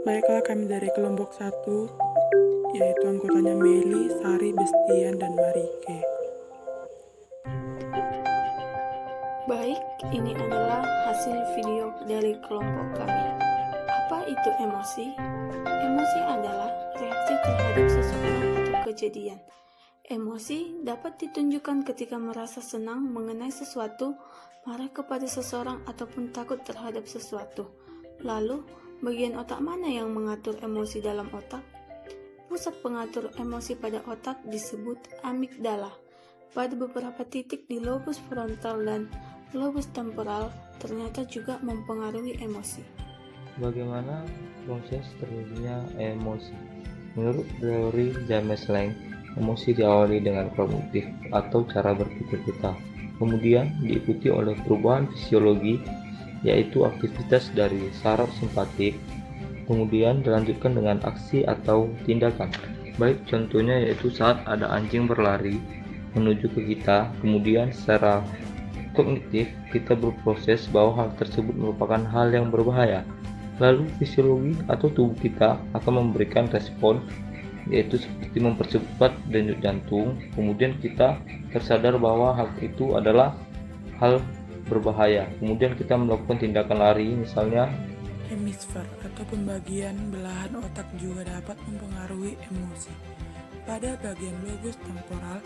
Baiklah, kami dari kelompok satu, yaitu anggotanya Meli, Sari, Bestian, dan Marike. Baik, ini adalah hasil video dari kelompok kami. Apa itu emosi? Emosi adalah reaksi terhadap seseorang atau kejadian. Emosi dapat ditunjukkan ketika merasa senang mengenai sesuatu, marah kepada seseorang, ataupun takut terhadap sesuatu. Lalu, bagian otak mana yang mengatur emosi dalam otak? Pusat pengatur emosi pada otak disebut amigdala. Pada beberapa titik di lobus frontal dan lobus temporal ternyata juga mempengaruhi emosi. Bagaimana proses terjadinya emosi? Menurut teori James Lange, emosi diawali dengan kognitif atau cara berpikir kita, kemudian diikuti oleh perubahan fisiologi, yaitu aktivitas dari saraf simpatik, kemudian dilanjutkan dengan aksi atau tindakan. Baik contohnya yaitu saat ada anjing berlari menuju ke kita, kemudian secara kognitif kita berproses bahwa hal tersebut merupakan hal yang berbahaya. Lalu fisiologi atau tubuh kita akan memberikan respon, yaitu seperti mempercepat denyut jantung. Kemudian kita tersadar bahwa hal itu adalah hal berbahaya. Kemudian kita melakukan tindakan lari, misalnya Hemisfer atau pembagian belahan otak juga dapat mempengaruhi emosi. Pada bagian lobus temporal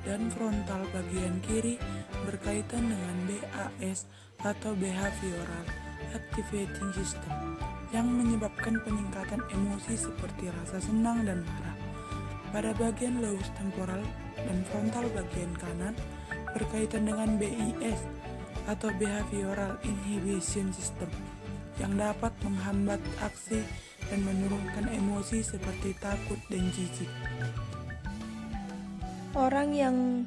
dan frontal bagian kiri berkaitan dengan BAS atau Behavioral Activating System yang menyebabkan peningkatan emosi seperti rasa senang dan marah. Pada bagian lobus temporal dan frontal bagian kanan berkaitan dengan BIS atau Behavioral Inhibition System yang dapat menghambat aksi dan menurunkan emosi seperti takut dan jijik. Orang yang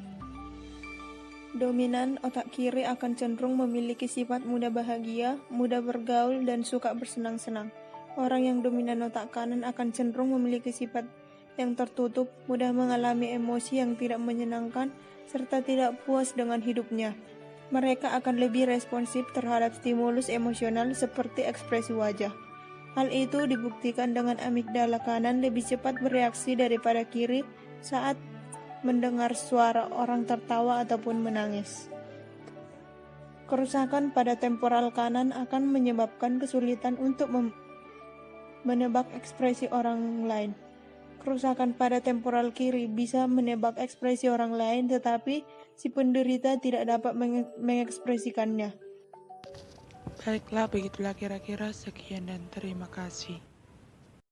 dominan otak kiri akan cenderung memiliki sifat mudah bahagia, mudah bergaul, dan suka bersenang-senang. Orang yang dominan otak kanan akan cenderung memiliki sifat yang tertutup, mudah mengalami emosi yang tidak menyenangkan, serta tidak puas dengan hidupnya. Mereka akan lebih responsif terhadap stimulus emosional seperti ekspresi wajah. Hal itu dibuktikan dengan amigdala kanan lebih cepat bereaksi daripada kiri saat mendengar suara orang tertawa ataupun menangis. Kerusakan pada temporal kanan akan menyebabkan kesulitan untuk menebak ekspresi orang lain. Kerusakan pada temporal kiri bisa menebak ekspresi orang lain, tetapi si penderita tidak dapat mengekspresikannya. Baiklah, begitulah kira-kira. Sekian dan terima kasih.